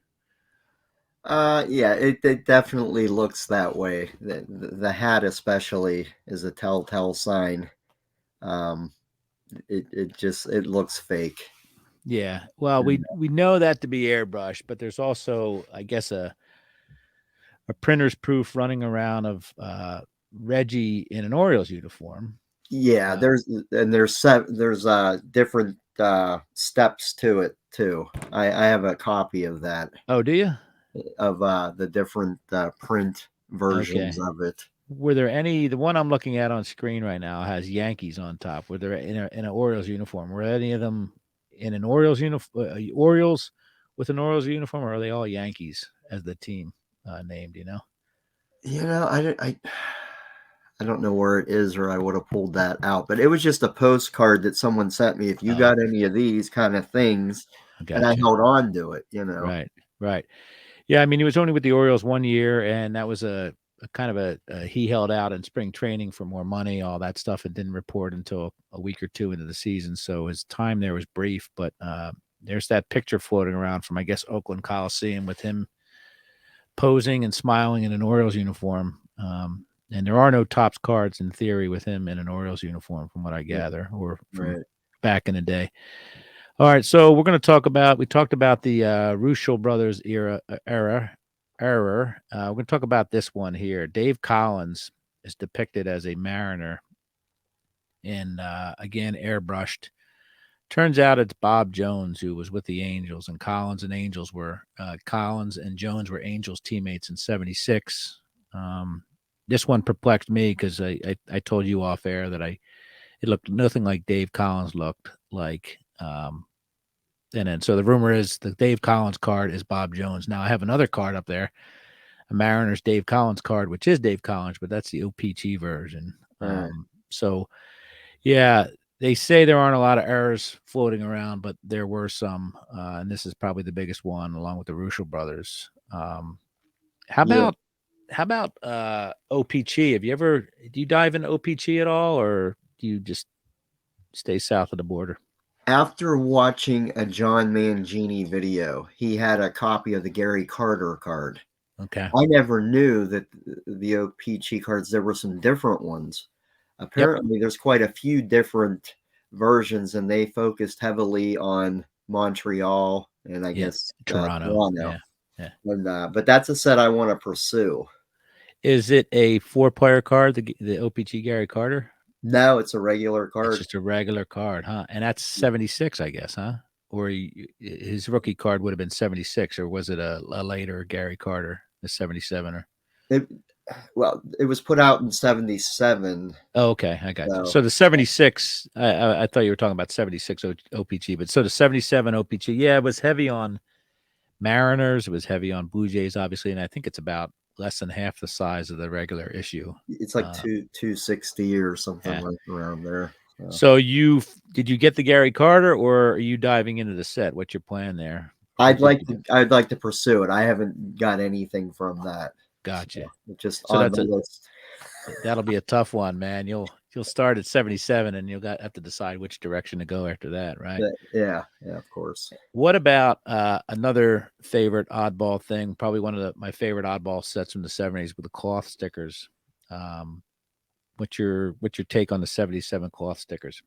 Yeah, it definitely looks that way. The hat especially is a telltale sign. Um, it looks fake. Yeah, well, And we know that to be airbrush, but there's also, I guess, a printer's proof running around of Reggie in an Orioles uniform. yeah, Uh, there's different steps to it too. I have a copy of that, oh, do you? of the different print versions Okay. of it. Were there any? The one I'm looking at on screen right now has Yankees on top. Were there in an Orioles uniform? Were any of them in an Orioles uniform? Orioles with an Orioles uniform, or are they all Yankees as the team named? You know? I don't know where it is, or I would have pulled that out. But it was just a postcard that someone sent me. If you Oh, got any of these kind of things, I and I got you. held on to it. Right, right. Yeah, I mean, he was only with the Orioles 1 year, and that was a kind of he held out in spring training for more money, all that stuff, and didn't report until a week or two into the season. So his time there was brief. But there's that picture floating around from, I guess, Oakland Coliseum with him posing and smiling in an Orioles uniform. And there are no tops cards in theory with him in an Orioles uniform, from what I gather, or from Right. back in the day. All right, so we're going to talk about. We talked about the Ruschel brothers error. We're going to talk about this one here. Dave Collins is depicted as a Mariner, and again airbrushed. Turns out it's Bob Jones who was with the Angels, and Collins and Jones were Angels teammates in '76. This one perplexed me because I told you off air that it looked nothing like Dave Collins looked like. And then, so the rumor is the Dave Collins card is Bob Jones. Now I have another card up there, a Mariners Dave Collins card, which is Dave Collins, but that's the OPG version. Uh, So yeah, they say there aren't a lot of errors floating around, but there were some, and this is probably the biggest one, along with the Ruschel brothers. How yeah. about OPG? Do you dive into OPG at all, or do you just stay south of the border? After watching a John Mangini video, he had a copy of the Gary Carter card. Okay. I never knew that the OPG cards, there were some different ones. Yep. Apparently, there's quite a few different versions, and they focused heavily on Montreal and I Yeah. guess Toronto. Toronto. Yeah. Yeah. And but that's a set I want to pursue. Is it a four-player card, the OPG Gary Carter? No, it's a regular It's card. just a regular card, huh? And that's '76, I guess, huh? or his rookie card would have been 76, or was it a later Gary Carter, the 77? Or It, well, it was put out in 77. oh, okay, I got you. So So the 76, I thought you were talking about 76 OPG, but so the 77 OPG, yeah, it was heavy on Mariners. It was heavy on Blue Jays, obviously, and I think it's about less than half the size of the regular issue. it's like Uh, 260 or something yeah. like around there. So did you get the Gary Carter, or are you diving into the set? What's your plan there? What did you get? I'd like to pursue it. I haven't got anything from that. Gotcha. So it's just So on the list. that'll be a tough one, man. You'll start at 77, and have to decide which direction to go after that, right? Yeah, yeah, of course. What about another favorite oddball thing? Probably one of my favorite oddball sets from the 70s with the cloth stickers. Um, what's your take on the 77 cloth stickers?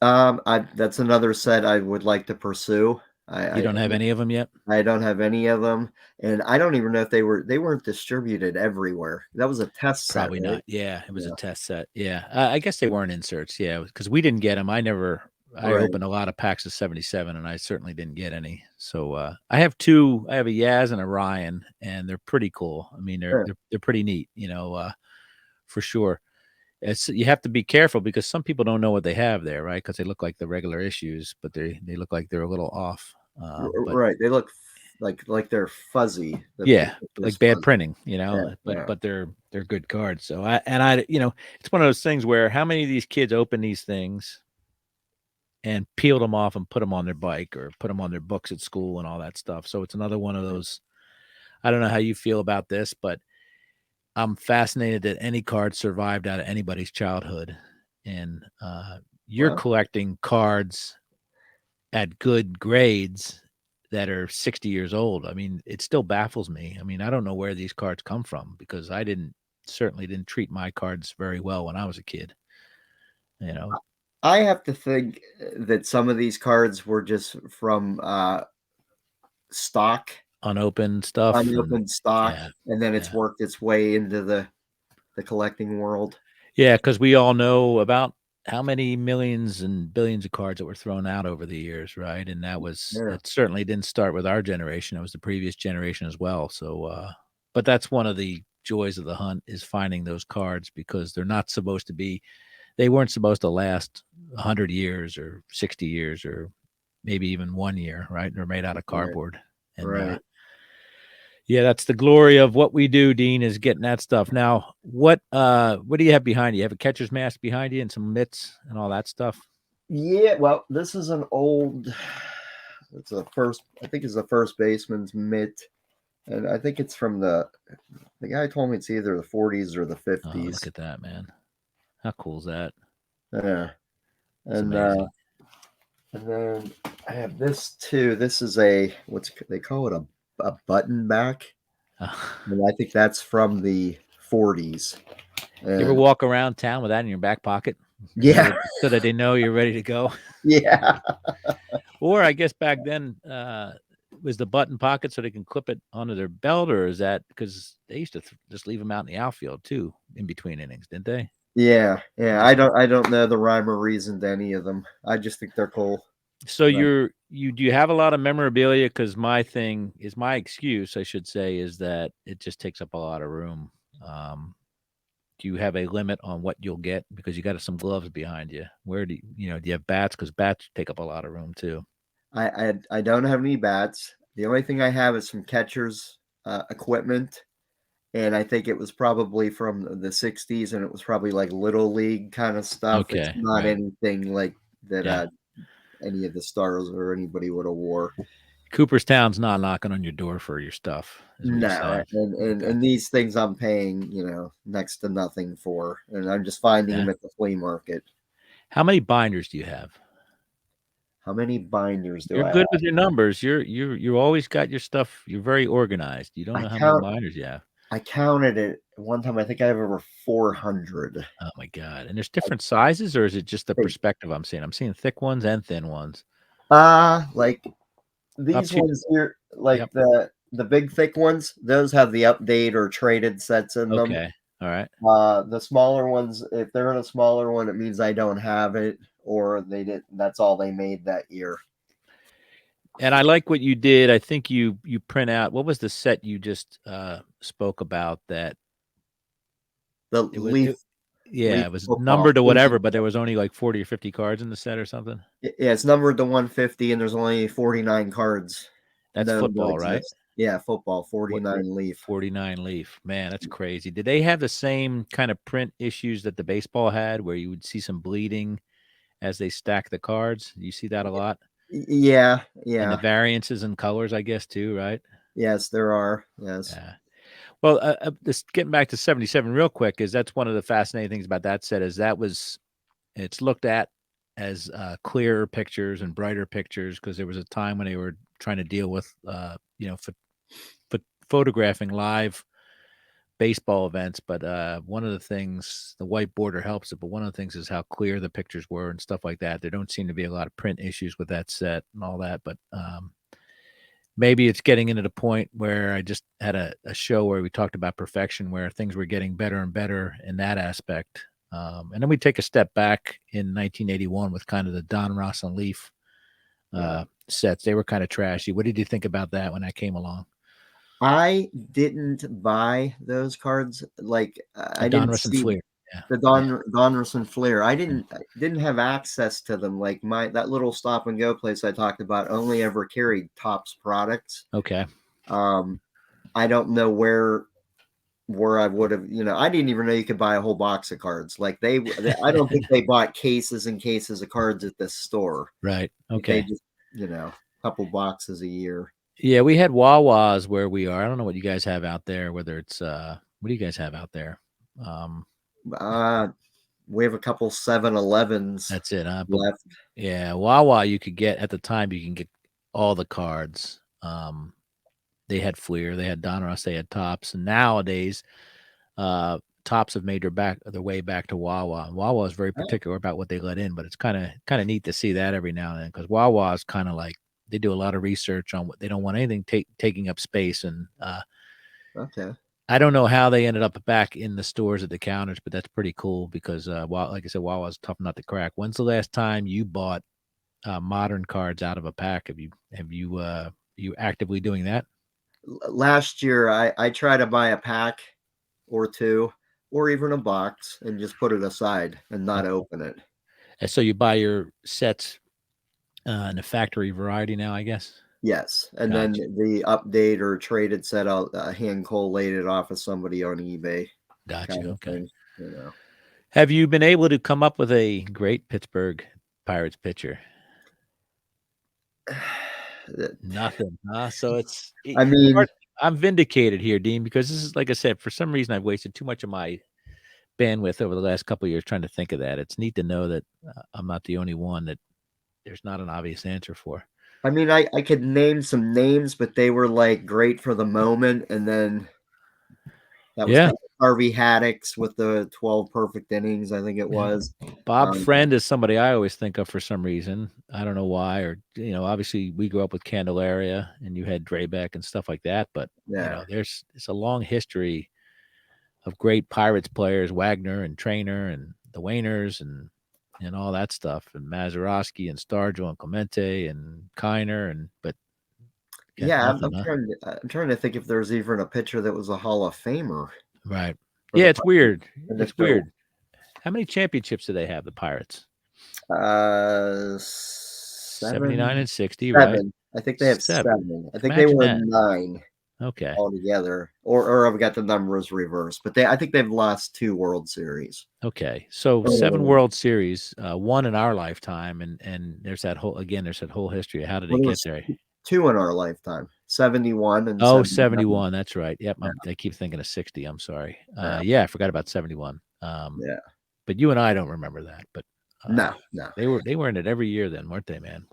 I that's another set I would like to pursue. You don't have any of them yet? I don't have any of them, and I don't even know if they weren't distributed everywhere. That was a test set, Probably right? not. Yeah, it was a Yeah, test set. Yeah, I guess they weren't inserts. Yeah, because we didn't get them. I right. opened a lot of packs of 77, and I certainly didn't get any. So I have two. I have a Yaz and a Ryan, and they're pretty cool. I mean, Yeah, they're pretty neat. For sure. You have to be careful because some people don't know what they have there, right? Because they look like the regular issues, but they look like they're a little off. But right. They look like they're fuzzy. The yeah, picture is like bad fuzzy. printing, Yeah, but yeah. they're good cards. So it's one of those things where how many of these kids open these things and peeled them off and put them on their bike or put them on their books at school and all that stuff. So it's another one of those. I don't know how you feel about this, but I'm fascinated that any card survived out of anybody's childhood, and you're Well, collecting cards at good grades that are 60 years old. I mean, it still baffles me. I mean, I don't know where these cards come from because I certainly didn't treat my cards very well when I was a kid, you know, I have to think that some of these cards were just from stock, unopened stuff. And unopened stock, yeah, and then it's yeah, worked its way into the collecting world. yeah, because we all know about how many millions and billions of cards that were thrown out over the years, right? And Yeah, that certainly didn't start with our generation. It was the previous generation as well. So, but that's one of the joys of the hunt is finding those cards because they weren't supposed to last 100 years or 60 years or maybe even 1 year, right? They're made out of right, cardboard. And right. yeah, that's the glory of what we do, Dean, is getting that stuff. Now, what do you have behind you? You have a catcher's mask behind you and some mitts and all that stuff? Yeah, well, this is an old. It's a first. I think it's the first baseman's mitt, and I think it's from the guy told me it's either the 40s or the Oh, look 50s. at that, man. How cool is that? Yeah, It's and amazing. and then I have this too. This is what's they call it a button back, and I think that's from the 40s. You ever And walk around town with that in your back pocket yeah, so that they know you're ready to go? yeah, Or I guess back then, was the button pocket so they can clip it onto their belt, or is that because they used to just leave them out in the outfield too, in between innings, didn't they? yeah, They yeah. just I don't know the rhyme or reason to any of them. I just think they're cool. so But you do you have a lot of memorabilia? Because my excuse, I should say, is that it just takes up a lot of room. Um, do you have a limit on what you'll get? Because you got some gloves behind you. Where do you have bats? Because bats take up a lot of room too. I don't have any bats. The only thing I have is some catchers equipment, and I think it was probably from the 60s, and it was probably like little league kind of stuff. It's Okay, not right. anything like that Yeah. any of the stars or anybody would have wore. Cooperstown's not knocking on your door for your stuff, is what you're No, saying. Okay. and these things I'm paying, next to nothing for, and I'm just finding Yeah. them at the flea market. How many binders do you have? How many binders do You're I good have? with your numbers. You always got your stuff. You're very organized. You don't I know how many count binders you have. I counted it one time. I think I have over 400. Oh my god. And there's different sizes, or is it just the Hey, perspective I'm seeing? I'm seeing thick ones and thin ones. like Up these to ones here, like yep. the big thick ones, those have the update or traded sets in them. Okay. All right. The smaller ones, if they're in a smaller one, it means I don't have it, or they did. That's all they made that year. And I like what you did. I think you print out, what was the set you just spoke about, that The it was Leaf yeah, Leaf it was football. numbered to whatever, but there was only like 40 or 50 cards in the set or something. Yeah, it's numbered to 150, and there's only 49 cards That's known to football, right? exist. Yeah, football, What 49 Leaf. 49 Leaf. Man, that's crazy. Did they have the same kind of print issues that the baseball had, where you would see some bleeding as they stack the cards? You see that a lot? Yeah, And the yeah, variances in colors, I guess, too, right? yes, there are. Yes, Yeah. Well, this getting back to 77 real quick, is that's one of the fascinating things about that set, is that was it's looked at as clearer pictures and brighter pictures, because there was a time when they were trying to deal with photographing live baseball events. But one of the things, the white border helps it, but one of the things is how clear the pictures were and stuff like that. There don't seem to be a lot of print issues with that set and all that. But maybe it's getting into the point where I just had a show where we talked about perfection, where things were getting better and better in that aspect. And then we take a step back in 1981 with kind of the Don Ross and Leaf yeah. sets. They were kind of trashy. What did you think about that when that came along? I didn't buy those cards. Like A I Don didn't Ross and see Fleer. Yeah. the Yeah. Donruss Flair. Yeah. I didn't have access to them. Like my that little stop and go place I talked about only ever carried Topps products. Okay. Um, I don't know where I would have, I didn't even know you could buy a whole box of cards. Like I don't think they bought cases and cases of cards at this store. Right. They Okay. just, a couple boxes a year. Yeah, we had Wawas where we are. I don't know what you guys have out there, whether it's what do you guys have out there? Um Uh, we have a couple 7-Elevens that's it, huh? But left. yeah, Wawa you could get, at the time you can get all the cards. They had Fleer, they had Donruss, they had Tops, and nowadays uh Tops have made their way back to Wawa. And Wawa is very Oh, particular about what they let in, but it's kind of neat to see that every now and then, because Wawa is kind of like, they do a lot of research on what they don't want anything taking up space. And okay. I don't know how they ended up back in the stores at the counters, but that's pretty cool because, like I said, Wawa's tough nut to crack. When's the last time you bought modern cards out of a pack? You actively doing that? Last year, I try to buy a pack or two or even a box and just put it aside and not Okay. open it. And so you buy your sets in a factory variety now, I guess. Yes, and then Gotcha, the update or traded set out hand collated off of somebody on eBay gotcha. kind of Okay. thing, you know. Have you been able to come up with a great Pittsburgh Pirates pitcher? Nothing, huh? So I mean, I'm vindicated here, Dean, because this is, like I said, for some reason I've wasted too much of my bandwidth over the last couple of years trying to think of that. It's neat to know that I'm not the only one that there's not an obvious answer for. I could name some names, but they were like great for the moment, and then that was Yeah. kind of Harvey Haddix with the 12 perfect innings, I think it Yeah. was. Bob Um, Friend is somebody I always think of for some reason. I don't know why, or obviously we grew up with Candelaria and you had Drebeck and stuff like that, but yeah, there's it's a long history of great Pirates players, Wagner and Trainer and the Wainers and all that stuff, and Mazeroski and Stargell and Clemente and Kiner, and but got yeah. nothing, huh? I'm trying to think if there's even a pitcher that was a Hall of Famer Right. for Yeah, the it's Pirates, weird. and if It's there, weird. How many championships do they have, the Pirates? 79 seven, and 60, right? 7. I think they have 7. 7. I think they Imagine were that. 9 Okay. altogether, or I've got the numbers reversed. But I think they've lost 2 World Series. Okay. So 7 Oh, World Series, one in our lifetime, and there's that whole history. How did they well, there get was there? 2 in our lifetime, 71 and Oh, 79. 71. That's right. Yep. Yeah, I keep thinking of 60. I'm sorry. yeah, Yeah, I forgot about 71. yeah. But you and I don't remember that. But No, no. they were in it every year then, weren't they, man?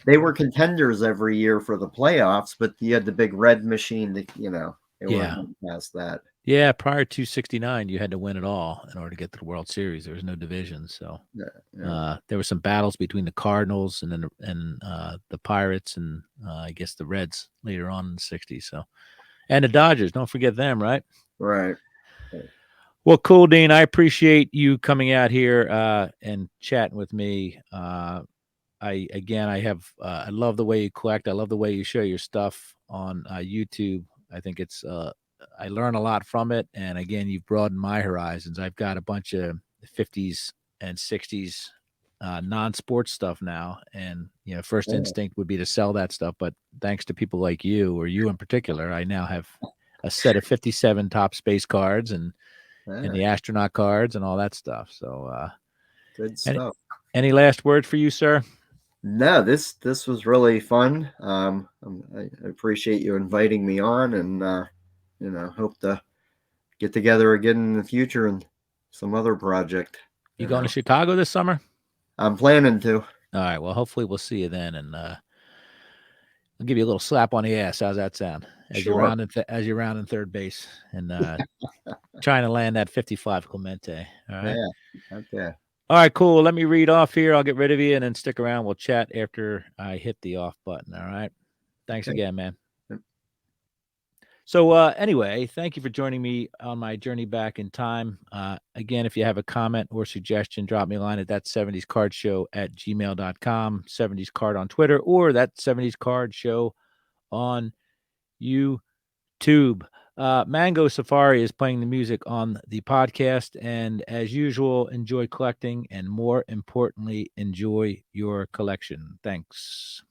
They What were a contenders every year for the playoffs, but you had the big red machine that, they weren't yeah. getting past that. Yeah, prior to 69, you had to win it all in order to get to the World Series. There was no division, so Yeah, yeah. there were some battles between the Cardinals and then the Pirates and I guess the Reds later on in the 60s. So, and the Dodgers, don't forget them, right? Right. Well, cool, Dean. I appreciate you coming out here and chatting with me. I love the way you collect. I love the way you share your stuff on YouTube. I think I learn a lot from it. And again, you've broadened my horizons. I've got a bunch of 50s and 60s non-sports stuff now. And, first Yeah, instinct would be to sell that stuff. But thanks to people like you, or you in particular, I now have a set of 57 top space cards and yeah, the astronaut cards and all that stuff. So, good any, stuff. any last word for you, sir? No, this was really fun. I appreciate you inviting me on, and hope to get together again in the future and some other project. You going to Chicago this summer? I'm planning to. All right. Well, hopefully we'll see you then, and I'll give you a little slap on the ass. How's that sound? Sure. As you're rounding third base and trying to land that 55 Clemente. All right. Yeah. Okay. All right. Cool. Let me read off here. I'll get rid of you and then stick around. We'll chat after I hit the off button. All right. Thanks Okay. again, man. So, anyway, thank you for joining me on my journey back in time. Again, if you have a comment or suggestion, drop me a line at ThatSeventiesCardShow@gmail.com, 70s Card on Twitter, or that 70s Card Show on YouTube. Mango Safari is playing the music on the podcast. And as usual, enjoy collecting and more importantly, enjoy your collection. Thanks.